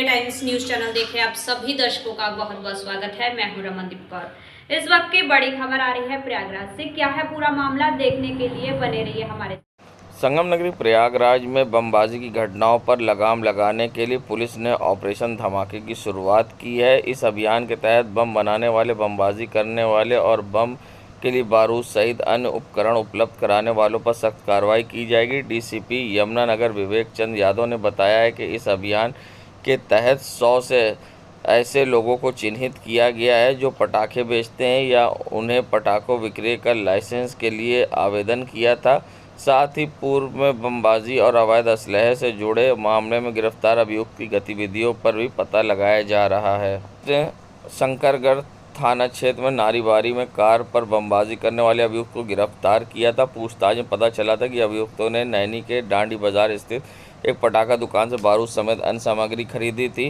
Times news channel देखे आप सभी दर्शकों का बहुत बहुत स्वागत है। मैं हूं रमनदीप कौर। इस वक्त की बड़ी खबर आ रही है प्रयागराज से। क्या है पूरा मामला, देखने के लिए बने रहिए हमारे। संगम नगरी प्रयागराज में बमबाजी की घटनाओं पर लगाम लगाने के लिए पुलिस ने ऑपरेशन धमाके की शुरुआत की है। इस अभियान के तहत बम बनाने वाले, बमबाजी करने वाले और बम के लिए बारूद सहित अन्य उपकरण उपलब्ध कराने वालों पर सख्त कार्रवाई की जाएगी। डीसीपी यमुनानगर विवेक चंद यादव ने बताया है कि इस अभियान के तहत 100 से ऐसे लोगों को चिन्हित किया गया है जो पटाखे बेचते हैं या उन्हें पटाखों विक्रय का लाइसेंस के लिए आवेदन किया था। साथ ही पूर्व में बमबाजी और अवैध असलहे से जुड़े मामले में गिरफ्तार अभियुक्त की गतिविधियों पर भी पता लगाया जा रहा है। शंकरगढ़ थाना क्षेत्र में नारीबारी में कार पर बमबाजी करने वाले अभियुक्त को गिरफ्तार किया था। पूछताछ में पता चला था कि अभियुक्तों ने नैनी के डांडी बाजार स्थित एक पटाखा दुकान से बारूद समेत अन्य सामग्री खरीदी थी।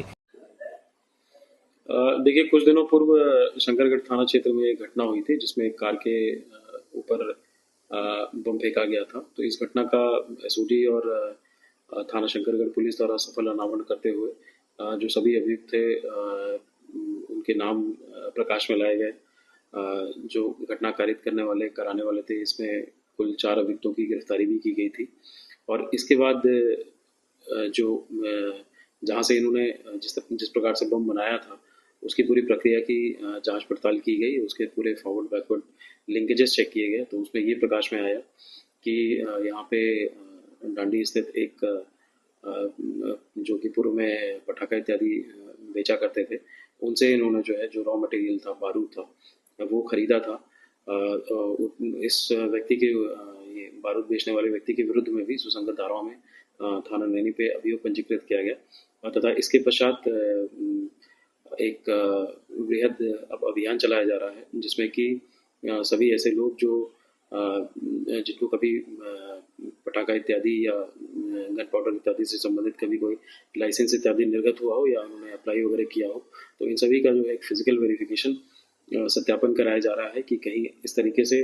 देखिए, कुछ दिनों पूर्व शंकरगढ़ थाना क्षेत्र में एक घटना हुई थी जिसमें एक कार के ऊपर बम फेंका गया था। तो इस घटना का एसओजी और थाना शंकरगढ़ पुलिस द्वारा सफल अनावरण करते हुए जो सभी अभियुक्त थे उनके नाम प्रकाश में लाए गए। जो घटना कारित करने वाले, कराने वाले थे, इसमें कुल 4 अभियुक्तों की गिरफ्तारी भी की गई थी। और इसके बाद जो जहाँ से इन्होंने जिस प्रकार से बम बनाया था उसकी पूरी प्रक्रिया की जांच पड़ताल की गई। उसके पूरे फॉरवर्ड बैकवर्ड लिंकेजेस चेक किए गए। तो उसमें ये प्रकाश में आया कि यहाँ पे डांडी स्थित एक जो कि पूर्व में पटाखा इत्यादि बेचा करते थे, उनसे इन्होंने जो है जो रॉ मटेरियल था, बारूद था, वो खरीदा था। इस व्यक्ति के ये बारूद बेचने वाले व्यक्ति के विरुद्ध में भी सुसंगत धाराओं में थाना नैनी पे अभियोग पंजीकृत किया गया तथा इसके पश्चात एक वृहद अभियान चलाया जा रहा है जिसमें कि सभी ऐसे लोग जो जिनको कभी पटाखा इत्यादि या गन पाउडर इत्यादि से संबंधित कभी कोई लाइसेंस इत्यादि निर्गत हुआ हो या उन्होंने अप्लाई वगैरह किया हो, तो इन सभी का जो है एक फिजिकल वेरिफिकेशन सत्यापन कराया जा रहा है कि कहीं इस तरीके से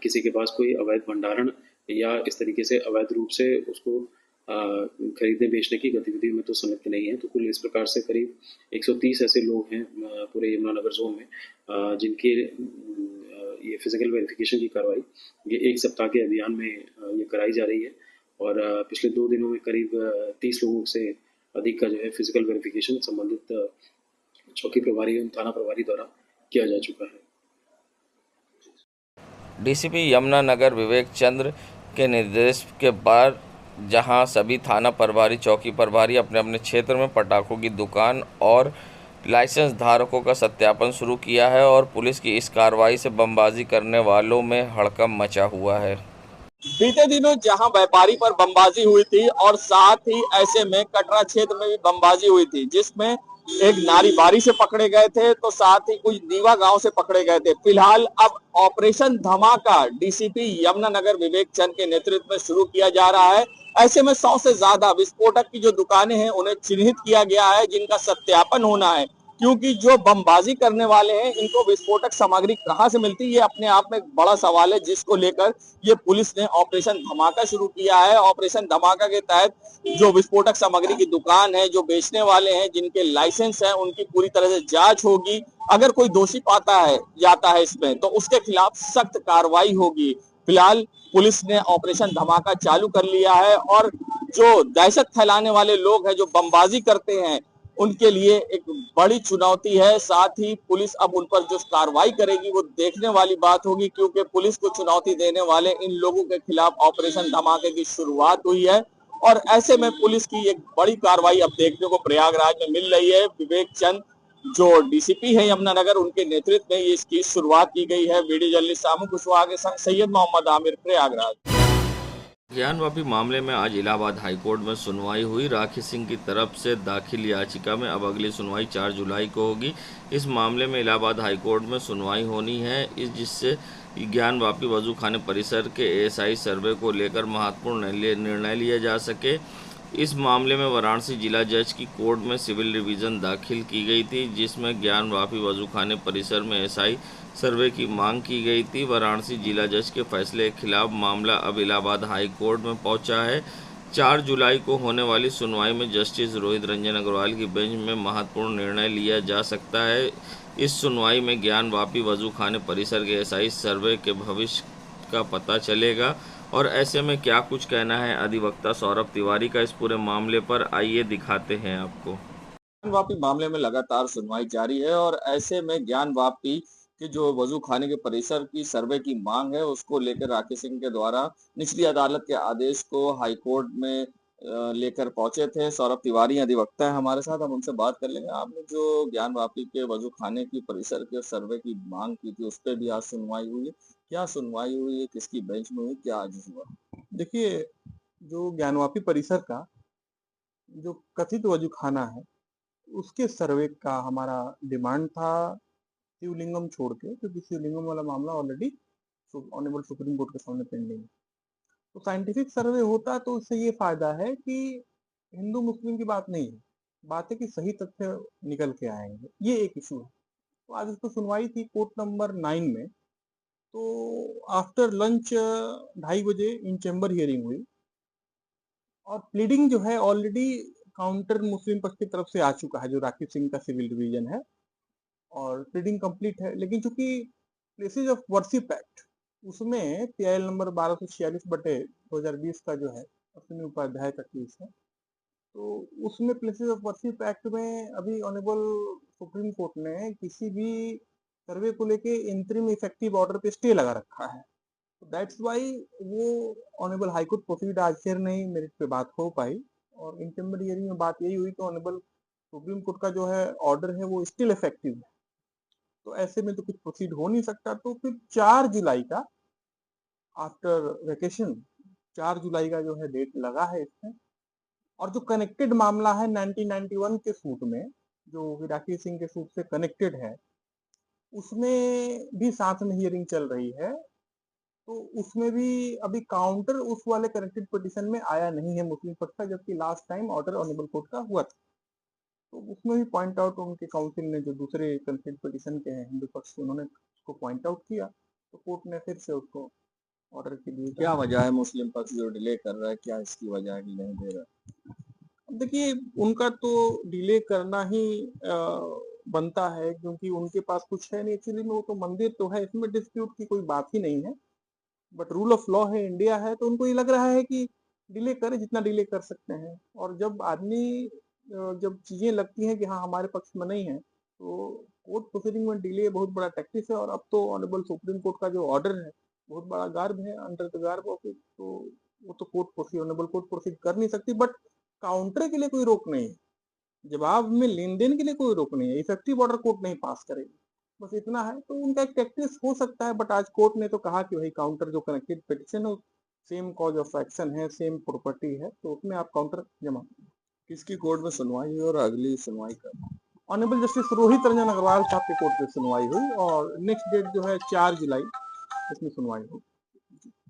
किसी के पास कोई अवैध भंडारण या इस तरीके से अवैध रूप से उसको खरीदने बेचने की गतिविधियों में तो संलिप्त नहीं है। तो कुल इस प्रकार से करीब 130 ऐसे लोग हैं पूरे यमुनानगर जोन में जिनके ये फिजिकल वेरिफिकेशन की कार्रवाई ये 1 सप्ताह के अभियान में ये कराई जा रही है। और पिछले 2 दिनों में करीब 30 लोगों से अधिक का जो है फिजिकल वेरिफिकेशन संबंधित चौकी प्रभारी एवं थाना प्रभारी द्वारा किया जा चुका है। डीसीपी यमुनानगर विवेक चंद्र के निर्देश के बाद जहां सभी थाना प्रभारी, चौकी प्रभारी अपने अपने क्षेत्र में पटाखों की दुकान और लाइसेंस धारकों का सत्यापन शुरू किया है और पुलिस की इस कार्रवाई से बमबाजी करने वालों में हड़कंप मचा हुआ है। बीते दिनों जहां व्यापारी पर बमबाजी हुई थी और साथ ही ऐसे में कटरा क्षेत्र में भी बमबाजी हुई थी जिसमें एक नारीबारी से पकड़े गए थे तो साथ ही कुछ दीवा गांव से पकड़े गए थे। फिलहाल अब ऑपरेशन धमाका डीसीपी यमुनानगर विवेक चंद के नेतृत्व में शुरू किया जा रहा है। ऐसे में 100 से ज्यादा विस्फोटक की जो दुकानें हैं उन्हें चिन्हित किया गया है जिनका सत्यापन होना है, क्योंकि जो बमबाजी करने वाले हैं इनको विस्फोटक सामग्री कहां से मिलती है ये अपने आप में एक बड़ा सवाल है, जिसको लेकर ये पुलिस ने ऑपरेशन धमाका शुरू किया है। ऑपरेशन धमाका के तहत जो विस्फोटक सामग्री की दुकान है, जो बेचने वाले हैं, जिनके लाइसेंस है, उनकी पूरी तरह से जांच होगी। अगर कोई दोषी जाता है इसमें तो उसके खिलाफ सख्त कार्रवाई होगी। फिलहाल पुलिस ने ऑपरेशन धमाका चालू कर लिया है और जो दहशत फैलाने वाले लोग हैं, जो बमबाजी करते हैं, उनके लिए एक बड़ी चुनौती है। साथ ही पुलिस अब उन पर जो कार्रवाई करेगी वो देखने वाली बात होगी, क्योंकि पुलिस को चुनौती देने वाले इन लोगों के खिलाफ ऑपरेशन धमाके की शुरुआत हुई है और ऐसे में पुलिस की एक बड़ी कार्रवाई अब देखने को प्रयागराज में मिल रही है। विवेक चंद जो डीसीपी है यमुनानगर, उनके नेतृत्व में इसकी शुरुआत की गई है। वीडियो जर्नलिस्ट सामू कुशवाहा के संग सैयद मोहम्मद आमिर, प्रयागराज। ज्ञानवापी मामले में आज इलाहाबाद हाईकोर्ट में सुनवाई हुई। राखी सिंह की तरफ से दाखिल याचिका में अब अगली सुनवाई 4 जुलाई को होगी। इस मामले में इलाहाबाद हाईकोर्ट में सुनवाई होनी है जिससे ज्ञानवापी वजूखाने परिसर के एएसआई सर्वे को लेकर महत्वपूर्ण निर्णय लिया जा सके। इस मामले में वाराणसी जिला जज की कोर्ट में सिविल रिवीजन दाखिल की गई थी जिसमें ज्ञानवापी वजूखाने परिसर में एएसआई सर्वे की मांग की गई थी। वाराणसी जिला जज के फैसले के खिलाफ मामला अब इलाहाबाद हाई कोर्ट में पहुंचा है। 4 जुलाई को होने वाली सुनवाई में जस्टिस रोहित रंजन अग्रवाल की बेंच में महत्वपूर्ण निर्णय लिया जा सकता है। इस सुनवाई में ज्ञानवापी वजूखाने परिसर के एसआई सर्वे के भविष्य का पता चलेगा। और ऐसे में क्या कुछ कहना है अधिवक्ता सौरभ तिवारी का इस पूरे मामले पर, आइए दिखाते हैं आपको। ज्ञानवापी मामले में लगातार सुनवाई जारी है और ऐसे में ज्ञानवापी के जो वजू खाने के परिसर की सर्वे की मांग है उसको लेकर राकेश सिंह के द्वारा निचली अदालत के आदेश को हाईकोर्ट में लेकर पहुंचे थे। सौरभ तिवारी अधिवक्ता है हमारे साथ, हम उनसे बात कर लेंगे। आपने जो ज्ञानवापी के वजू खाने की परिसर के सर्वे की मांग की थी उस पर भी आज सुनवाई हुई है। क्या सुनवाई हुई है, किसकी बेंच में हुई, क्या आज हुआ? देखिए, जो ज्ञानवापी परिसर का जो कथित वजूखाना है उसके सर्वे का हमारा डिमांड था शिवलिंगम छोड़ के, क्योंकि शिवलिंगम वाला मामला ऑलरेडी ऑनरेबल सुप्रीम कोर्ट के सामने पेंडिंग है। तो साइंटिफिक सर्वे होता तो उससे ये फायदा है कि हिंदू मुस्लिम की बात नहीं है, बात है कि सही तथ्य निकल के आएंगे, ये एक इशू है। तो आज उसको सुनवाई थी कोर्ट नंबर 9 में। तो आफ्टर लंच 2:30 बजे इन चैम्बर हियरिंग हुई और प्लीडिंग जो है ऑलरेडी काउंटर मुस्लिम पक्ष की तरफ से आ चुका है, जो राकेश सिंह का सिविल डिवीजन है, और प्लीडिंग कंप्लीट है। लेकिन चूंकि प्लेसेज ऑफ वर्शिप एक्ट उसमें पीआईएल नंबर 1246/2020 का जो है अश्विनी उपाध्याय का केस है, तो उसमें प्लेसेज ऑफ वर्शिप एक्ट में अभी ऑनरेबल सुप्रीम कोर्ट ने किसी भी सर्वे को लेके इंटरिम इफेक्टिव ऑर्डर पे स्टे लगा रखा है। तो दैट्स वाई वो ऑनरेबल हाईकोर्ट प्रोसीड आज फिर नहीं मेरिट पे बात हो पाई, और इन चैम्बर हियरिंग में बात यही हुई कि ऑनरेबल सुप्रीम कोर्ट का जो है ऑर्डर है वो स्टिल इफेक्टिव है। तो ऐसे में तो कुछ प्रोसीड हो नहीं सकता। तो फिर 4 जुलाई का आफ्टर वेकेशन 4 जुलाई का जो है डेट लगा है इसमें। और जो कनेक्टेड मामला है 1991 के सूट में, जो राकेश सिंह के सूट से कनेक्टेड है, उसमें भी साथ में हियरिंग चल रही है। तो उसमें भी अभी काउंटर उस वाले कनेक्टेड पिटीशन में आया नहीं है मुस्लिम पक्ष का, जबकि last time order honourable court का हुआ था। तो उसमें भी पॉइंट आउट उनके काउंसिल ने, जो दूसरे कनेक्टेड पिटीशन के हैं हिंदू पक्ष के, उन्होंने उसको पॉइंट आउट किया। तो कोर्ट ने फिर से उसको ऑर्डर के लिए। क्या वजह है मुस्लिम पक्ष जो डिले कर रहा है, क्या इसकी वजह है कि नहीं दे रहा? देखिए, उनका तो डिले करना ही बनता है, क्योंकि उनके पास कुछ है नहीं एक्चुअली में। वो तो मंदिर तो है, इसमें डिस्प्यूट की कोई बात ही नहीं है, बट रूल ऑफ लॉ है, इंडिया है, तो उनको ये लग रहा है कि डिले करें जितना डिले कर सकते हैं। और जब आदमी जब चीजें लगती हैं कि हाँ हमारे पक्ष में नहीं है, तो कोर्ट प्रोसीडिंग में डिले बहुत बड़ा टैक्टिस है। और अब तो ऑनरेबल सुप्रीम कोर्ट का जो ऑर्डर है बहुत बड़ा गार्ब है, under the garb of it, तो वो तो court proceed, honourable court proceed कर नहीं सकती। बट काउंटर के लिए कोई रोक नहीं है, जवाब में लेन देन के लिए कोई रोक नहीं है, इफेक्टिव ऑर्डर कोर्ट नहीं पास करेगी, बस इतना है। तो उनका एक टैक्टिस हो सकता है, बट आज कोर्ट ने तो कहा कि भाई काउंटर जो कनेक्टेड पिटिशन है सेम कॉज ऑफ एक्शन है, सेम प्रॉपर्टी है, तो उसमें आप काउंटर जमा। किसकी कोर्ट में सुनवाई हुई और अगली सुनवाई कब? ऑनरेबल जस्टिस रोहित रंजन अग्रवाल साहब की कोर्ट में सुनवाई हुई, और नेक्स्ट डेट जो है 4 जुलाई इसमें सुनवाई हुई।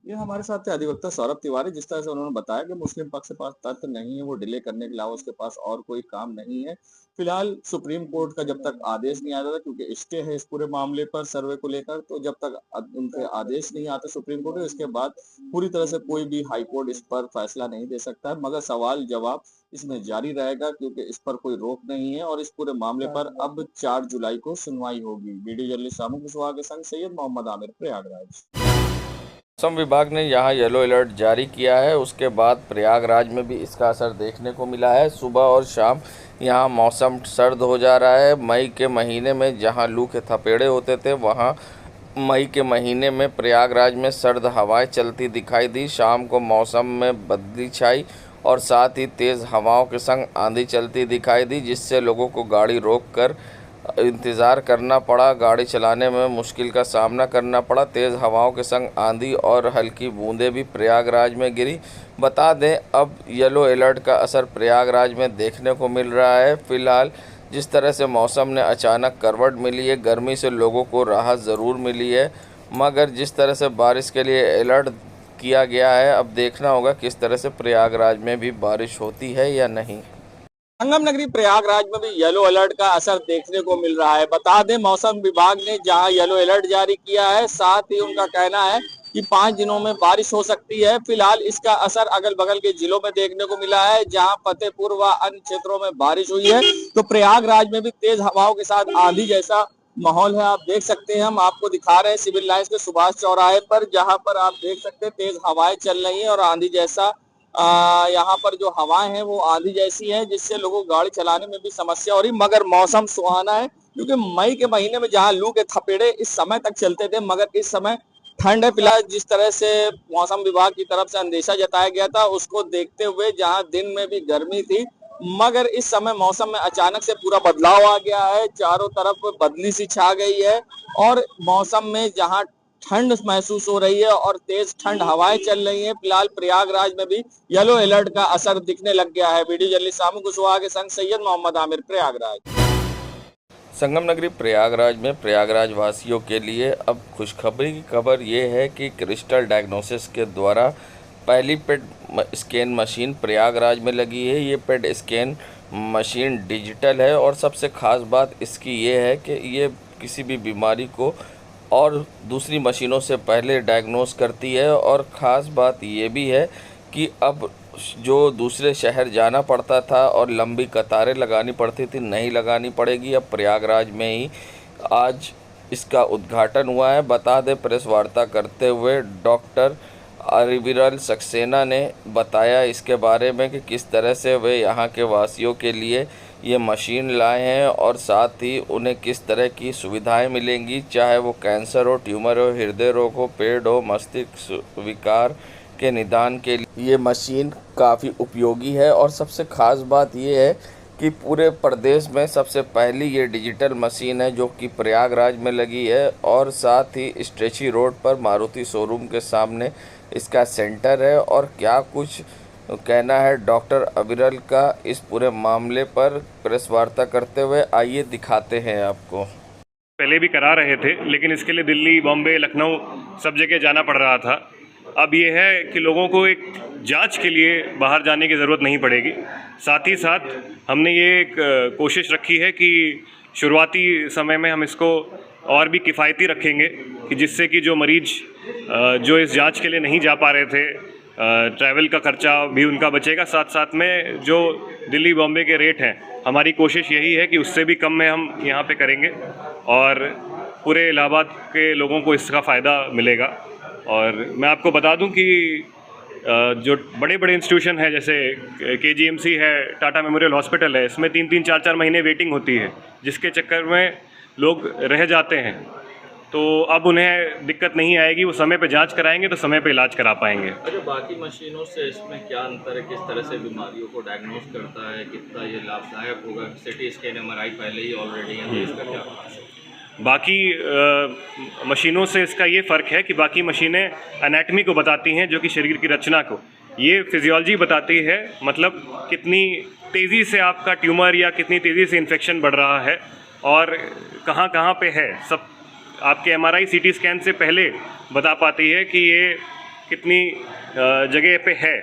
ये हमारे साथ थे अधिवक्ता सौरभ तिवारी। जिस तरह से उन्होंने बताया कि मुस्लिम पक्ष के पास तथ्य नहीं है, वो डिले करने के अलावा उसके पास और कोई काम नहीं है। फिलहाल सुप्रीम कोर्ट का जब तक आदेश नहीं आता था, क्योंकि स्टे है इस पूरे मामले पर सर्वे को लेकर, तो जब तक उनके आदेश नहीं आते सुप्रीम कोर्ट, इसके बाद पूरी तरह से कोई भी हाई कोर्ट इस पर फैसला नहीं दे सकता है। मगर सवाल जवाब इसमें जारी रहेगा, क्योंकि इस पर कोई रोक नहीं है। और इस पूरे मामले पर अब 4 जुलाई को सुनवाई होगी। वीडियो जर्नलिस्ट सामू कुशवाहा के संग सैयद मोहम्मद आमिर, प्रयागराज। मौसम विभाग ने यहाँ येलो अलर्ट जारी किया है, उसके बाद प्रयागराज में भी इसका असर देखने को मिला है। सुबह और शाम यहाँ मौसम सर्द हो जा रहा है। मई के महीने में जहाँ लू के थपेड़े होते थे, वहाँ मई के महीने में प्रयागराज में सर्द हवाएं चलती दिखाई दी। शाम को मौसम में बदली छाई और साथ ही तेज़ हवाओं के संग आंधी चलती दिखाई दी, जिससे लोगों को गाड़ी रोककर इंतज़ार करना पड़ा। गाड़ी चलाने में मुश्किल का सामना करना पड़ा। तेज़ हवाओं के संग आंधी और हल्की बूंदें भी प्रयागराज में गिरी। बता दें, अब येलो अलर्ट का असर प्रयागराज में देखने को मिल रहा है। फ़िलहाल जिस तरह से मौसम ने अचानक करवट मिली है, गर्मी से लोगों को राहत ज़रूर मिली है, मगर जिस तरह से बारिश के लिए अलर्ट किया गया है, अब देखना होगा किस तरह से प्रयागराज में भी बारिश होती है या नहीं। संगम नगरी प्रयागराज में भी येलो अलर्ट का असर देखने को मिल रहा है। बता दें, मौसम विभाग ने जहां येलो अलर्ट जारी किया है, साथ ही उनका कहना है कि 5 दिनों में बारिश हो सकती है। फिलहाल इसका असर अगल बगल के जिलों में देखने को मिला है, जहां फतेहपुर व अन्य क्षेत्रों में बारिश हुई है। तो प्रयागराज में भी तेज हवाओं के साथ आंधी जैसा माहौल है। आप देख सकते हैं, हम आपको दिखा रहे हैं सिविल लाइंस के सुभाष चौराहे पर, जहां पर आप देख सकते हैं तेज हवाएं चल रही हैं और आंधी जैसा यहाँ पर जो हवाएं हैं वो आंधी जैसी हैं, जिससे लोगों को गाड़ी चलाने में भी समस्या हो रही। मगर मौसम सुहाना है, क्योंकि मई के महीने में जहां लू के थपेड़े इस समय तक चलते थे, मगर इस समय ठंड है। फिलहाल जिस तरह से मौसम विभाग की तरफ से अंदेशा जताया गया था, उसको देखते हुए जहां दिन में भी गर्मी थी, मगर इस समय मौसम में अचानक से पूरा बदलाव आ गया है। चारों तरफ बदली सी छा गई है और मौसम में जहां ठंड महसूस हो रही है और तेज ठंड हवाएं चल रही हैं। फिलहाल प्रयागराज में भी येलो अलर्ट का असर दिखने लग गया है। वीडियो जर्नलिस्ट सामू कुशवाहा के संग सैयद मोहम्मद आमिर, प्रयागराज। संगम नगरी प्रयागराज में प्रयागराज वासियों के लिए अब खुशखबरी की खबर ये है कि क्रिस्टल डायग्नोसिस के द्वारा पहली पेट स्कैन मशीन प्रयागराज में लगी है। ये पेट स्कैन मशीन डिजिटल है और सबसे ख़ास बात इसकी ये है कि ये किसी भी बीमारी को और दूसरी मशीनों से पहले डायग्नोस करती है। और ख़ास बात ये भी है कि अब जो दूसरे शहर जाना पड़ता था और लंबी कतारें लगानी पड़ती थी, नहीं लगानी पड़ेगी। अब प्रयागराज में ही आज इसका उद्घाटन हुआ है। बता दें, प्रेस वार्ता करते हुए डॉक्टर अविरल सक्सेना ने बताया इसके बारे में कि किस तरह से वे यहाँ के वासियों के लिए ये मशीन लाए हैं और साथ ही उन्हें किस तरह की सुविधाएं मिलेंगी, चाहे वो कैंसर हो, ट्यूमर हो, हृदय रोग हो, पेट हो, मस्तिष्क विकार के निदान के लिए ये मशीन काफ़ी उपयोगी है। और सबसे ख़ास बात ये है कि पूरे प्रदेश में सबसे पहली ये डिजिटल मशीन है जो कि प्रयागराज में लगी है। और साथ ही स्ट्रेची रोड पर मारुति शोरूम के सामने इसका सेंटर है। और क्या कुछ कहना है डॉक्टर अविरल का इस पूरे मामले पर प्रेस वार्ता करते हुए, आइए दिखाते हैं आपको। पहले भी करा रहे थे, लेकिन इसके लिए दिल्ली, बॉम्बे, लखनऊ सब जगह जाना पड़ रहा था। अब ये है कि लोगों को एक जांच के लिए बाहर जाने की ज़रूरत नहीं पड़ेगी। साथ ही साथ हमने ये एक कोशिश रखी है कि शुरुआती समय में हम इसको और भी किफ़ायती रखेंगे, कि जिससे कि जो मरीज़ जो इस जांच के लिए नहीं जा पा रहे थे, ट्रैवल का खर्चा भी उनका बचेगा। साथ साथ में जो दिल्ली, बॉम्बे के रेट हैं, हमारी कोशिश यही है कि उससे भी कम में हम यहाँ पे करेंगे और पूरे इलाहाबाद के लोगों को इसका फ़ायदा मिलेगा। और मैं आपको बता दूं कि जो बड़े बड़े इंस्टीट्यूशन है, जैसे KGMC है, टाटा मेमोरियल हॉस्पिटल है, इसमें 3-3, 4-4 महीने वेटिंग होती है, जिसके चक्कर में लोग रह जाते हैं। तो अब उन्हें दिक्कत नहीं आएगी, वो समय पे जांच कराएंगे तो समय पे इलाज करा पाएंगे। अच्छा, बाकी मशीनों से इसमें क्या अंतर है? किस तरह से बीमारियों को डायग्नोस करता है? कितना ये लाभदायक होगा? सिटी स्कैन, MRI पहले ही ऑलरेडी है, तो इसका क्या खास है? बाकी मशीनों से इसका ये फ़र्क है कि बाकी मशीनें एनाटमी को बताती हैं, जो कि शरीर की रचना को, ये फिजियोलॉजी बताती है, मतलब कितनी तेज़ी से आपका ट्यूमर या कितनी तेज़ी से इन्फेक्शन बढ़ रहा है और कहाँ कहाँ पे है, सब आपके MRI CT स्कैन से पहले बता पाती है कि ये कितनी जगह पे है।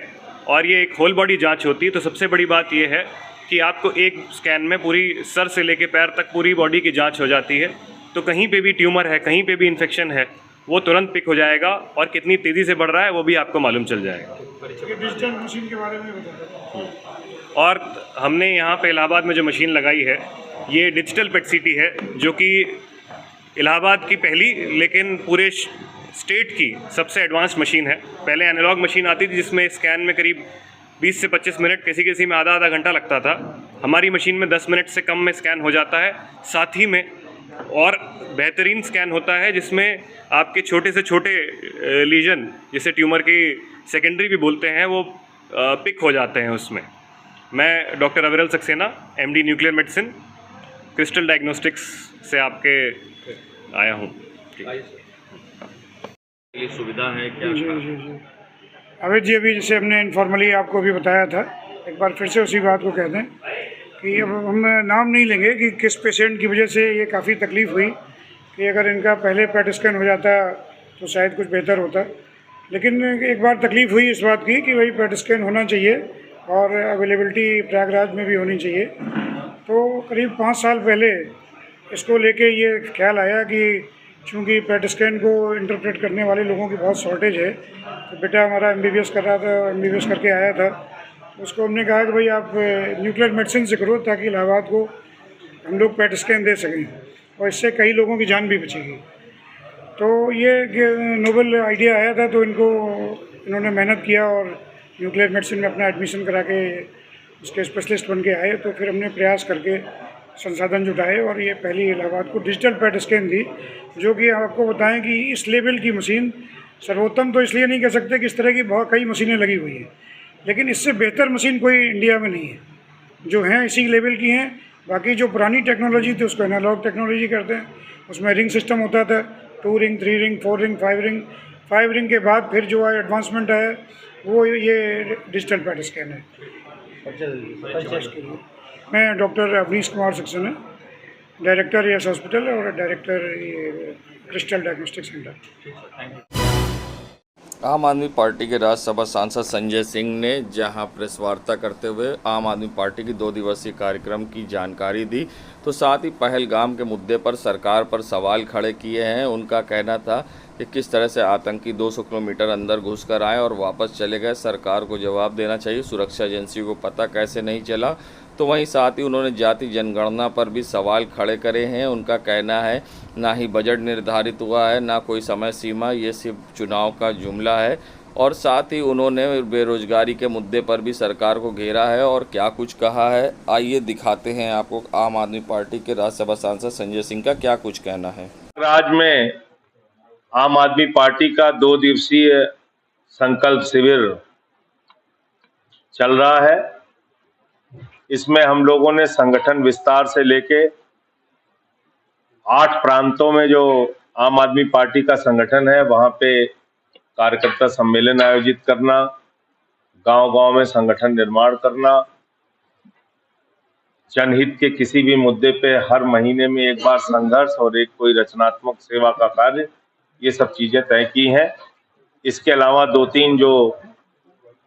और ये एक होल बॉडी जांच होती है। तो सबसे बड़ी बात ये है कि आपको एक स्कैन में पूरी सर से लेके पैर तक पूरी बॉडी की जांच हो जाती है। तो कहीं पे भी ट्यूमर है, कहीं पे भी इन्फेक्शन है, वो तुरंत पिक हो जाएगा और कितनी तेज़ी से बढ़ रहा है वो भी आपको मालूम चल जाएगा। डिजिटल मशीन के बारे में बताइए। और हमने यहाँ पे इलाहाबाद में जो मशीन लगाई है, ये डिजिटल पेट CT है, जो कि इलाहाबाद की पहली, लेकिन पूरे स्टेट की सबसे एडवांस्ड मशीन है। पहले एनालॉग मशीन आती थी जिसमें स्कैन में करीब 20 से 25 मिनट, किसी में आधा घंटा लगता था। हमारी मशीन में 10 मिनट से कम में स्कैन हो जाता है। साथ ही में और बेहतरीन स्कैन होता है, जिसमें आपके छोटे से छोटे लीजन, जिसे ट्यूमर की सेकेंडरी भी बोलते हैं, वो पिक हो जाते हैं उसमें। मैं डॉक्टर अविरल Saxena, MD nuclear medicine, crystal diagnostics से आपके आया हूँ। ये सुविधा है क्या? जी। अभी जैसे हमने इनफॉर्मली आपको भी बताया था, एक बार फिर से उसी बात को कह दें कि अब हम नाम नहीं लेंगे कि किस पेशेंट की वजह से ये काफ़ी तकलीफ़ हुई, कि अगर इनका पहले पेट स्कैन हो जाता तो शायद कुछ बेहतर होता। लेकिन एक बार तकलीफ़ हुई इस बात की कि भाई पेट स्कैन होना चाहिए और अवेलेबिलिटी प्रयागराज में भी होनी चाहिए। तो करीब 5 साल पहले इसको लेके ये ख्याल आया कि चूँकि पेट स्कैन को इंटरप्रेट करने वाले लोगों की बहुत शॉर्टेज है, तो बेटा हमारा MBBS कर रहा था, MBBS करके आया था, तो उसको हमने कहा कि भाई आप न्यूक्लियर मेडिसिन से करो ताकि इलाहाबाद को हम लोग पेट स्कैन दे सकें और इससे कई लोगों की जान भी बचेगी। तो ये नोबल आइडिया आया था, तो इन्होंने मेहनत किया और न्यूक्लियर मेडिसिन में अपना एडमिशन करा के उसके स्पेशलिस्ट बन के आए। तो फिर हमने प्रयास करके संसाधन जुटाए और ये पहली इलाहाबाद को डिजिटल पेट स्कैन दी, जो कि आपको बताएं कि इस लेवल की मशीन सर्वोत्तम तो इसलिए नहीं कह सकते कि इस तरह की बहुत कई मशीनें लगी हुई हैं, लेकिन इससे बेहतर मशीन कोई इंडिया में नहीं है। जो हैं इसी लेवल की हैं, बाकी जो पुरानी टेक्नोलॉजी थी उसको एनालॉग टेक्नोलॉजी करते हैं। उसमें रिंग सिस्टम होता था, 2 ring, 3 ring, 4 ring, 5 ring. 5 ring के बाद फिर जो है एडवांसमेंट है वो ये डिजिटल पेट स्कैन है। मैं doctor Avneesh Kumar Saxena, director Yes Hospital और director Crystal Diagnostic Centre. Aam Aadmi party के राज्यसभा सांसद संजय सिंह ने जहां प्रेस वार्ता करते हुए आम आदमी पार्टी की 2 दिवसीय कार्यक्रम की जानकारी दी, तो साथ ही पहलगाम के मुद्दे पर सरकार पर सवाल खड़े किए हैं। उनका कहना था कि किस तरह से आतंकी 200 किलोमीटर अंदर घुसकर आए और वापस चले गए, सरकार को जवाब देना चाहिए। सुरक्षा एजेंसी को पता कैसे नहीं चला। तो वहीं साथ ही उन्होंने जाति जनगणना पर भी सवाल खड़े करे हैं। उनका कहना है ना ही बजट निर्धारित हुआ है, ना कोई समय सीमा, ये सिर्फ चुनाव का जुमला है। और साथ ही उन्होंने बेरोजगारी के मुद्दे पर भी सरकार को घेरा है और क्या कुछ कहा है, आइए दिखाते हैं आपको आम आदमी पार्टी के राज्यसभा सांसद संजय सिंह का क्या कुछ कहना है। राज्य में आम आदमी पार्टी का 2 दिवसीय संकल्प शिविर चल रहा है। इसमें हम लोगों ने संगठन विस्तार से लेके 8 प्रांतों में जो आम आदमी पार्टी का संगठन है वहां पे कार्यकर्ता सम्मेलन आयोजित करना, गांव-गांव में संगठन निर्माण करना, जनहित के किसी भी मुद्दे पे हर महीने में एक बार संघर्ष और एक कोई रचनात्मक सेवा का कार्य, ये सब चीजें तय की हैं। इसके अलावा 2-3 जो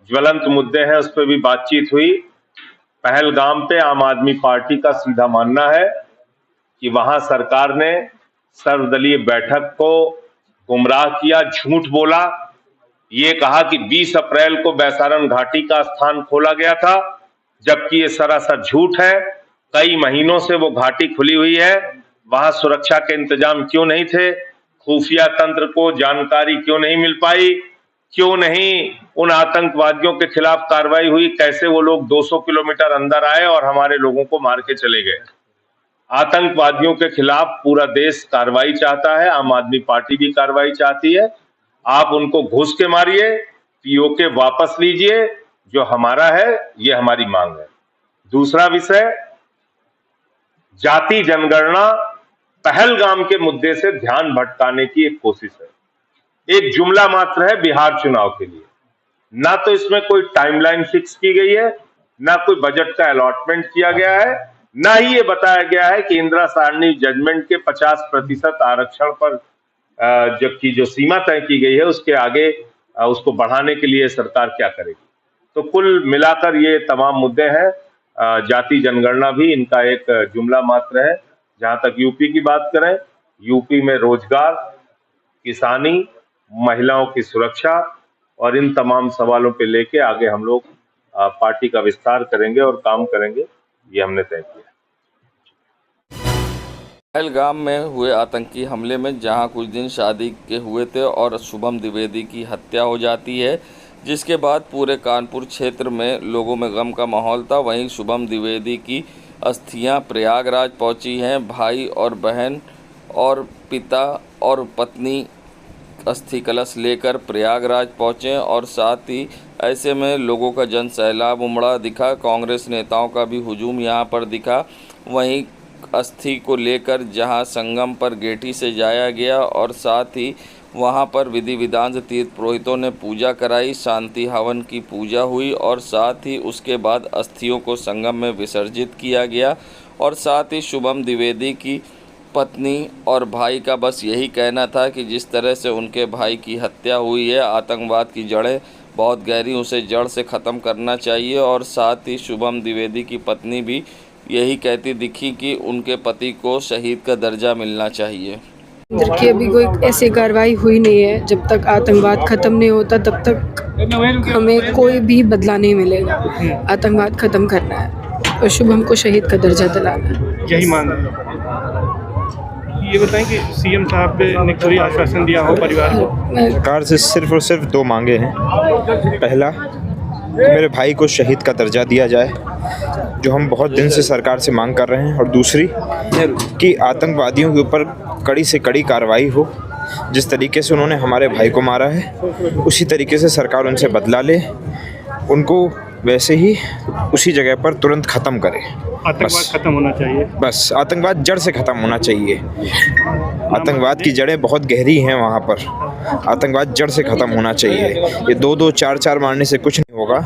ज्वलंत मुद्दे हैं उस पर भी बातचीत हुई। पहलगाम पे आम आदमी पार्टी का सीधा मानना है कि वहां सरकार ने सर्वदलीय बैठक को गुमराह किया, झूठ बोला। ये कहा कि 20 अप्रैल को बैसारन घाटी का स्थान खोला गया था, जबकि ये सरासर झूठ है। कई महीनों से वो घाटी खुली हुई है, वहां सुरक्षा के इंतजाम क्यों नहीं थे? खुफिया तंत्र को जानकारी क्यों नहीं मिल पाई? क्यों नहीं उन आतंकवादियों के खिलाफ कार्रवाई हुई? कैसे वो लोग 200 किलोमीटर अंदर आए और हमारे लोगों को मार के चले गए? आतंकवादियों के खिलाफ पूरा देश कार्रवाई चाहता है, आम आदमी पार्टी भी कार्रवाई चाहती है। आप उनको घुस के मारिए, पीओके वापस लीजिए, जो हमारा है ये हमारी मांग है। दूसरा विषय, जाति जनगणना पहलगाम के मुद्दे से ध्यान भटकाने की एक कोशिश है, एक जुमला मात्र है बिहार चुनाव के लिए। ना तो इसमें कोई टाइमलाइन फिक्स की गई है, ना कोई बजट का अलॉटमेंट किया गया है, ना ही ये बताया गया है कि इंदिरा सारणी जजमेंट के 50% आरक्षण पर जबकि जो सीमा तय की गई है उसके आगे उसको बढ़ाने के लिए सरकार क्या करेगी। तो कुल मिलाकर ये तमाम मुद्दे हैं। जाति जनगणना भी इनका एक जुमला मात्र है। जहां तक यूपी की बात करें, यूपी में रोजगार, किसानी, महिलाओं की सुरक्षा और इन तमाम सवालों पे लेके आगे हम लोग पार्टी का विस्तार करेंगे और काम करेंगे, ये हमने तय किया। पहलगाम में हुए आतंकी हमले में जहां कुछ दिन शादी के हुए थे और शुभम द्विवेदी की हत्या हो जाती है, जिसके बाद पूरे कानपुर क्षेत्र में लोगों में गम का माहौल था। वहीं शुभम द्विवेदी की अस्थियां प्रयागराज पहुंची हैं। भाई और बहन और पिता और पत्नी अस्थि कलश लेकर प्रयागराज पहुंचे और साथ ही ऐसे में लोगों का जन सैलाब उमड़ा दिखा। कांग्रेस नेताओं का भी हुजूम यहां पर दिखा। वहीं अस्थि को लेकर जहां संगम पर गेठी से जाया गया और साथ ही वहां पर विधि विधान से तीर्थ पुरोहितों ने पूजा कराई, शांति हवन की पूजा हुई और साथ ही उसके बाद अस्थियों को संगम में विसर्जित किया गया। और साथ ही शुभम द्विवेदी की पत्नी और भाई का बस यही कहना था कि जिस तरह से उनके भाई की हत्या हुई है, आतंकवाद की जड़ें बहुत गहरी, उसे जड़ से ख़त्म करना चाहिए। और साथ ही शुभम द्विवेदी की पत्नी भी यही कहती दिखी कि उनके पति को शहीद का दर्जा मिलना चाहिए। केंद्र की अभी कोई ऐसी कार्रवाई हुई नहीं है। जब तक आतंकवाद ख़त्म नहीं होता तब तक हमें कोई भी बदला नहीं मिलेगा। आतंकवाद ख़त्म करना है और शुभम को शहीद का दर्जा दिलाना है, यही मांग है। ये बताएं कि सीएम साहब ने कोई आश्वासन दिया हो परिवार को? सरकार से सिर्फ और सिर्फ दो मांगे हैं। पहला, मेरे भाई को शहीद का दर्जा दिया जाए, जो हम बहुत दिन से सरकार से मांग कर रहे हैं, और दूसरी कि आतंकवादियों के ऊपर कड़ी से कड़ी कार्रवाई हो। जिस तरीके से उन्होंने हमारे भाई को मारा है उसी तरीके से सरकार उनसे बदला ले, उनको वैसे ही उसी जगह पर तुरंत ख़त्म करे। आतंकवाद खत्म होना चाहिए। बस आतंकवाद जड़ से ख़त्म होना चाहिए। आतंकवाद की जड़ें बहुत गहरी हैं वहाँ पर। आतंकवाद जड़ से ख़त्म होना चाहिए। ये दो दो चार चार मारने से कुछ नहीं होगा।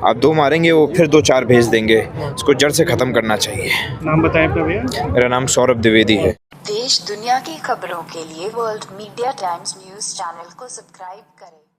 आप दो मारेंगे वो फिर दो चार भेज देंगे। इसको जड़ से ख़त्म करना चाहिए। नाम बताएं अपना भैया। मेरा नाम सौरभ द्विवेदी है। देश दुनिया की खबरों के लिए world media times news channel को सब्सक्राइब करें।